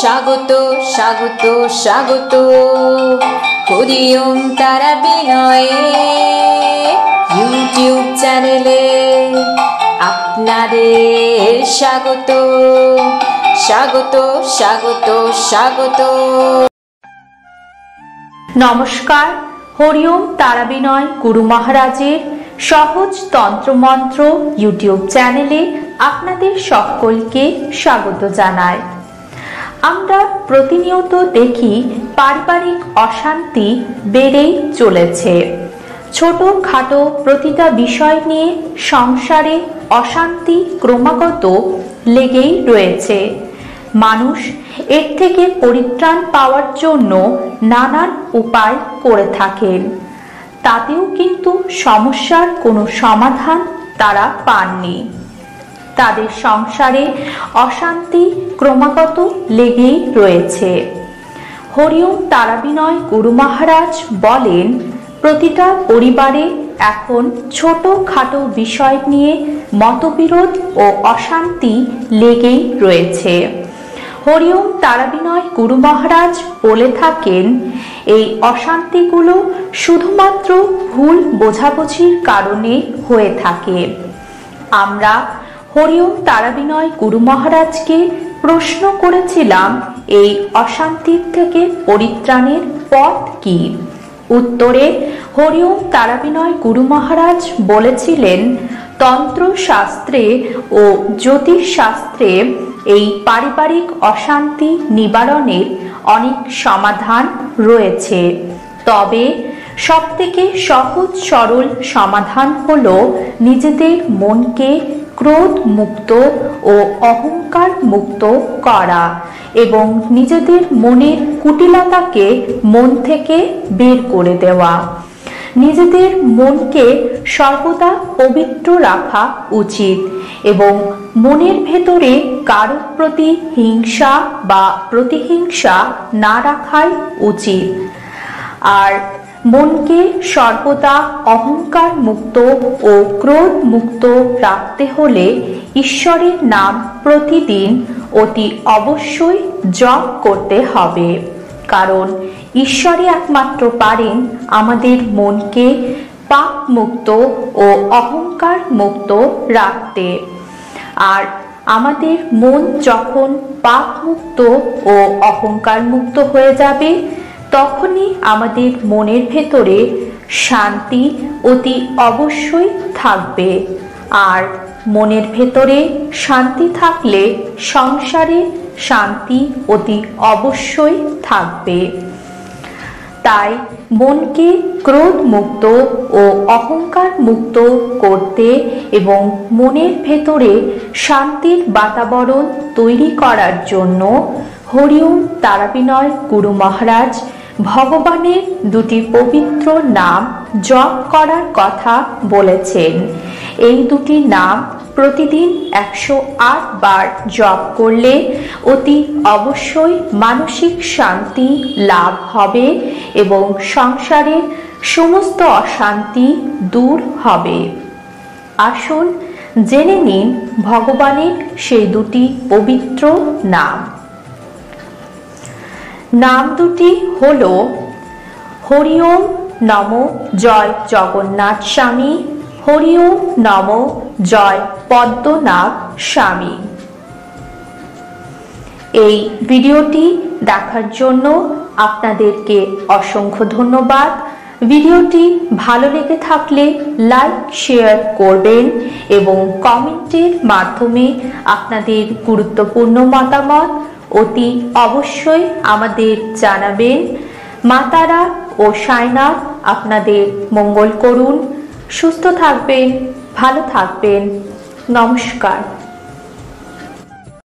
স্বাগত স্বাগত স্বাগত হরি ওম তারা বিনয়ে ইউটিউব চ্যানেলে আপনাদের স্বাগত স্বাগত স্বাগত স্বাগত। নমস্কার। হরি ওম তারা বিনয় গুরু মহারাজের সহজ তন্ত্রমন্ত্র ইউটিউব চ্যানেলে আপনাদের সকলকে স্বাগত জানাই। আমরা প্রতিনিয়ত দেখি পারিবারিক অশান্তি বেড়েই চলেছে। ছোটখাটো প্রতিটা বিষয় নিয়ে সংসারে অশান্তি ক্রমাগত লেগেই রয়েছে। মানুষ এর থেকে পরিত্রাণ পাওয়ার জন্য নানান উপায় করে থাকেন, তাতেও কিন্তু সমস্যার কোনো সমাধান তারা পাননি। তাদের সংসারে অশান্তি ক্রমাগত লেগেই রয়েছে। হরি ওম তারা বিনয় গুরু মহারাজ বলেন, প্রতিটা পরিবারে এখন ছোটখাটো বিষয় নিয়ে মতবিরোধ ও অশান্তি লেগেই রয়েছে। হরি ওম তারা বিনয় গুরু মহারাজ বলে থাকেন, এই অশান্তিগুলো শুধুমাত্র ভুল বোঝাবুঝির কারণে হয়ে থাকে। আমরা হরি ওম তারা বিনয় গুরু মহারাজকে প্রশ্ন করেছিলাম, এই অশান্তির থেকে পরিত্রাণের পথ কি? উত্তরে হরি ওম তারা বিনয় গুরু মহারাজ বলেছিলেন, তন্ত্রশাস্ত্রে ও জ্যোতিষ শাস্ত্রে এই পারিবারিক অশান্তি নিবারণের অনেক সমাধান রয়েছে, তবে সবথেকে সহজ সরল সমাধান হলো নিজেদের মনকে ক্রোধ মুক্ত ও অহংকার মুক্ত করা এবং নিজেদের মনের কুটিলতাকে মন থেকে বের করে দেওয়া। নিজেদের মনকে সর্বদা পবিত্র রাখা উচিত এবং মনের ভেতরে কারোর প্রতি হিংসা বা প্রতিহিংসা না রাখাই উচিত। আর মনকে সর্বদা অহংকার মুক্ত ও ক্রোধ মুক্ত রাখতে হলে ঈশ্বরের নাম প্রতিদিন অতি অবশ্যই জপ করতে হবে, কারণ ঈশ্বরই একমাত্র পারেন আমাদের মনকে পাপ মুক্ত ও অহংকার মুক্ত রাখতে। আর আমাদের মন যখন পাপ মুক্ত ও অহংকার মুক্ত হয়ে যাবে, তখনই আমাদের মনের ভেতরে শান্তি অতি অবশ্যই থাকবে। আর মনের ভেতরে শান্তি থাকলে সংসারে শান্তি অতি অবশ্যই থাকবে। তাই মনকে ক্রোধ মুক্ত ও অহংকার মুক্ত করতে এবং মনের ভেতরে শান্তির বাতাবরণ তৈরি করার জন্য হরি ওম তারা বিনয় গুরু মহারাজ ভগবানের দুটি পবিত্র নাম জপ করার কথা বলেছেন। এই দুটি নাম প্রতিদিন 108 বার জপ করলে অতি অবশ্যই মানসিক শান্তি লাভ হবে এবং সংসারের সমস্ত অশান্তি দূর হবে। আসুন জেনে নিন ভগবানের সেই দুটি পবিত্র নাম। নাম দুটি হল হরি ওম নমো জয় জগন্নাথ স্বামী, হরি ওম নমো জয় পদ্মনাভ স্বামী। এই ভিডিওটি দেখার জন্য আপনাদেরকে অসংখ্য ধন্যবাদ। ভিডিওটি ভালো লেগে থাকলে লাইক শেয়ার করবেন এবং কমেন্টের মাধ্যমে আপনাদের গুরুত্বপূর্ণ মতামত অতি অবশ্যই আমাদের জানাবেন। মা তারা ও সাইনাথ আপনাদের মঙ্গল করুন। সুস্থ থাকবেন, ভালো থাকবেন। নমস্কার।